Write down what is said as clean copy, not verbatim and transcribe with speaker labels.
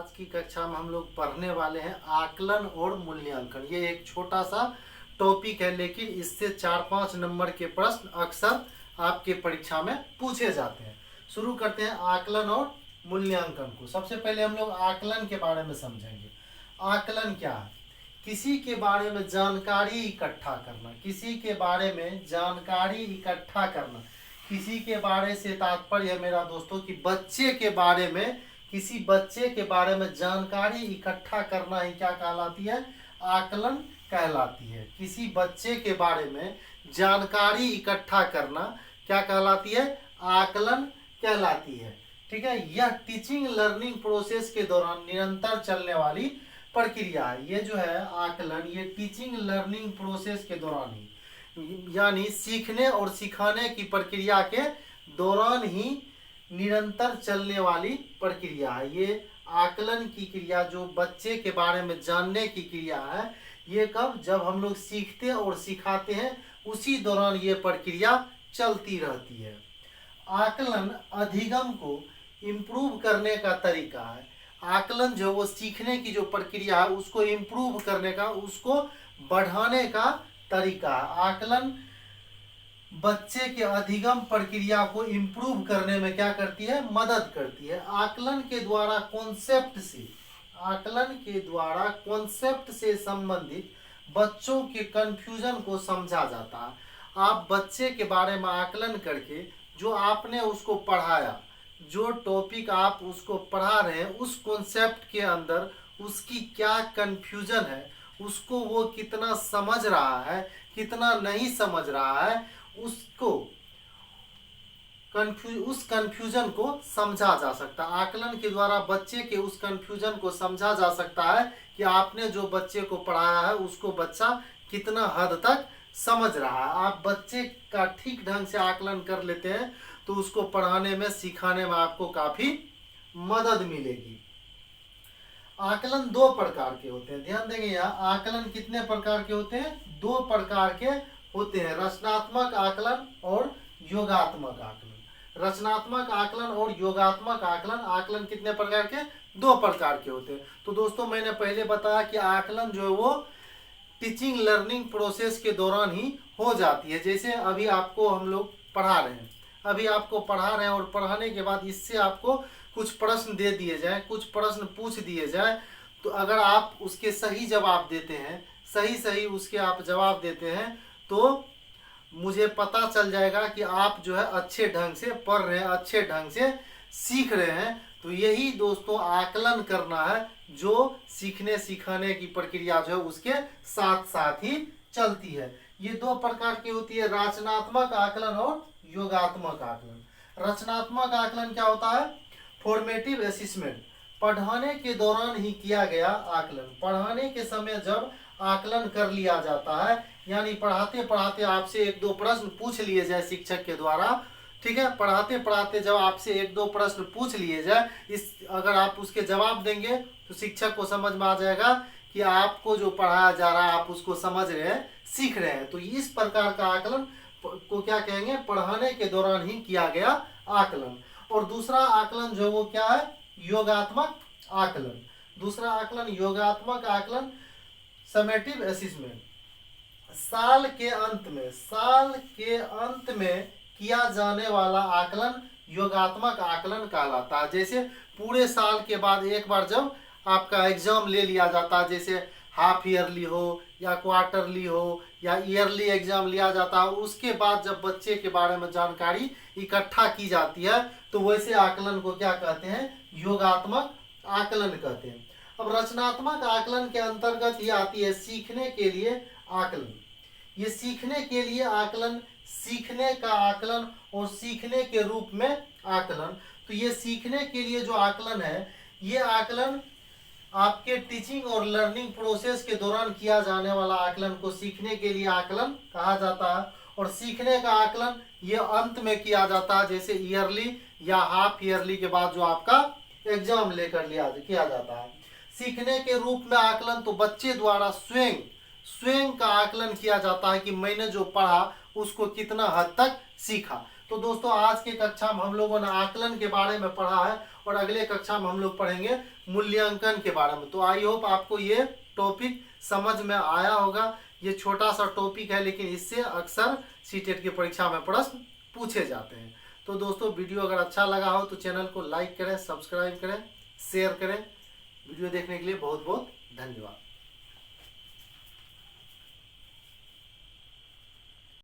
Speaker 1: आज की कक्षा में हम लोग पढ़ने वाले हैं आकलन और मूल्यांकन। ये एक छोटा सा टॉपिक है, लेकिन इससे 4-5 नंबर के प्रश्न अक्सर आपके परीक्षा में पूछे जाते हैं। शुरू करते हैं आकलन और मूल्यांकन को। सबसे पहले हम लोग आकलन के बारे में समझेंगे। आकलन क्या है? किसी के बारे में जानकारी इकट्ठा करना। किसी के बारे में जानकारी इकट्ठा करना। किसी के बारे से तात्पर्य है मेरा दोस्तों कि बच्चे के बारे में, किसी बच्चे के बारे में जानकारी इकट्ठा करना ही क्या कहलाती है? आकलन कहलाती है। किसी बच्चे के बारे में जानकारी इकट्ठा करना क्या कहलाती है? आकलन कहलाती है। ठीक है, यह टीचिंग लर्निंग प्रोसेस के दौरान निरंतर चलने वाली प्रक्रिया है। ये जो है आकलन, ये टीचिंग लर्निंग प्रोसेस के दौरान ही, यानी सीखने और सिखाने की प्रक्रिया के दौरान ही निरंतर चलने वाली प्रक्रिया है। ये आकलन की क्रिया, जो बच्चे के बारे में जानने की क्रिया है, ये कब? जब हम लोग सीखते और सिखाते हैं, उसी दौरान ये प्रक्रिया चलती रहती है। आकलन अधिगम को इम्प्रूव करने का तरीका है। आकलन जो वो सीखने की जो प्रक्रिया है उसको इम्प्रूव करने का, उसको बढ़ाने का तरीका है। आकलन बच्चे के अधिगम प्रक्रिया को इम्प्रूव करने में क्या करती है? मदद करती है। आकलन के द्वारा कॉन्सेप्ट से संबंधित बच्चों के कंफ्यूजन को समझा जाता है। आप बच्चे के बारे में आकलन करके जो आपने उसको पढ़ाया, जो टॉपिक आप उसको पढ़ा रहे हैं, उस कॉन्सेप्ट के अंदर उसकी क्या कंफ्यूजन है, उसको वो कितना समझ रहा है, कितना नहीं समझ रहा है, उस कंफ्यूजन को समझा जा सकता है। आकलन के द्वारा बच्चे के उस कंफ्यूजन को समझा जा सकता है कि आपने जो बच्चे को पढ़ाया है उसको बच्चा कितना हद तक समझ रहा है। आप बच्चे का ठीक ढंग से आकलन कर लेते हैं तो उसको पढ़ाने में, सिखाने में आपको काफी मदद मिलेगी। आकलन 2 प्रकार के होते हैं, ध्यान देंगे। यहाँ आकलन कितने प्रकार के होते हैं? 2 प्रकार के होते हैं, रचनात्मक आकलन और योगात्मक आकलन। रचनात्मक आकलन और योगात्मक आकलन, आकलन कितने प्रकार के? 2 प्रकार के होते हैं। तो दोस्तों मैंने पहले बताया कि आकलन जो है वो टीचिंग लर्निंग प्रोसेस के दौरान ही हो जाती है। जैसे अभी आपको हम लोग पढ़ा रहे हैं, और पढ़ाने के बाद इससे आपको कुछ प्रश्न दे दिए जाए, कुछ प्रश्न पूछ दिए जाए, तो अगर आप उसके सही जवाब देते हैं, सही उसके आप जवाब देते हैं, तो मुझे पता चल जाएगा कि आप जो है अच्छे ढंग से पढ़ रहे हैं, अच्छे ढंग से सीख रहे हैं। तो यही दोस्तों आकलन करना है, जो सीखने सिखाने की प्रक्रिया जो है उसके साथ साथ ही चलती है। ये 2 प्रकार की होती है, रचनात्मक आकलन और योगात्मक आकलन। रचनात्मक आकलन क्या होता है? फॉर्मेटिव असेसमेंट, पढ़ाने के दौरान ही किया गया आकलन। पढ़ाने के समय जब आकलन कर लिया जाता है, यानी पढ़ाते पढ़ाते आपसे 1-2 प्रश्न पूछ लिए जाए शिक्षक के द्वारा, ठीक है, पढ़ाते पढ़ाते जब आपसे 1-2 प्रश्न पूछ लिए जाए, अगर आप उसके जवाब देंगे तो शिक्षक को समझ में आ जाएगा कि आपको जो पढ़ाया जा रहा है आप उसको समझ रहे हैं, सीख रहे हैं। तो इस प्रकार का आकलन को क्या कहेंगे? पढ़ाने के दौरान ही किया गया आकलन। और दूसरा आकलन जो वो क्या है? योगात्मक आकलन। दूसरा आकलन योगात्मक आकलन, समेटिव असेसमेंट। साल के अंत में किया जाने वाला आकलन योगात्मक आकलन कहलाता है। जैसे पूरे साल के बाद एक बार जब आपका एग्जाम ले लिया जाता है, जैसे हाफ ईयरली हो या क्वार्टरली हो या ईयरली एग्जाम लिया जाता है, उसके बाद जब बच्चे के बारे में जानकारी इकट्ठा की जाती है, तो वैसे आकलन को क्या कहते हैं? योगात्मक आकलन कहते हैं। अब रचनात्मक आकलन के अंतर्गत ये आती है सीखने के लिए आकलन। ये सीखने के लिए आकलन, सीखने का आकलन और सीखने के रूप में आकलन। तो ये सीखने के लिए जो आकलन है, ये आकलन आपके टीचिंग और लर्निंग प्रोसेस के दौरान किया जाने वाला आकलन को सीखने के लिए आकलन कहा जाता है। और सीखने का आकलन ये अंत में किया जाता है, जैसे ईयरली या हाफ ईयरली के बाद जो आपका एग्जाम लेकर किया जाता है। सीखने के रूप में आकलन तो बच्चे द्वारा स्वयं का आकलन किया जाता है कि मैंने जो पढ़ा उसको कितना हद तक सीखा। तो दोस्तों आज की कक्षा में हम लोगों ने आकलन के बारे में पढ़ा है और अगले कक्षा में हम लोग पढ़ेंगे मूल्यांकन के बारे में। तो आई होप आपको ये टॉपिक समझ में आया होगा। ये छोटा सा टॉपिक है लेकिन इससे अक्सर सीटेट की परीक्षा में प्रश्न पूछे जाते हैं। तो दोस्तों वीडियो अगर अच्छा लगा हो तो चैनल को लाइक करें, सब्सक्राइब करें, शेयर करें। वीडियो देखने के लिए बहुत बहुत धन्यवाद।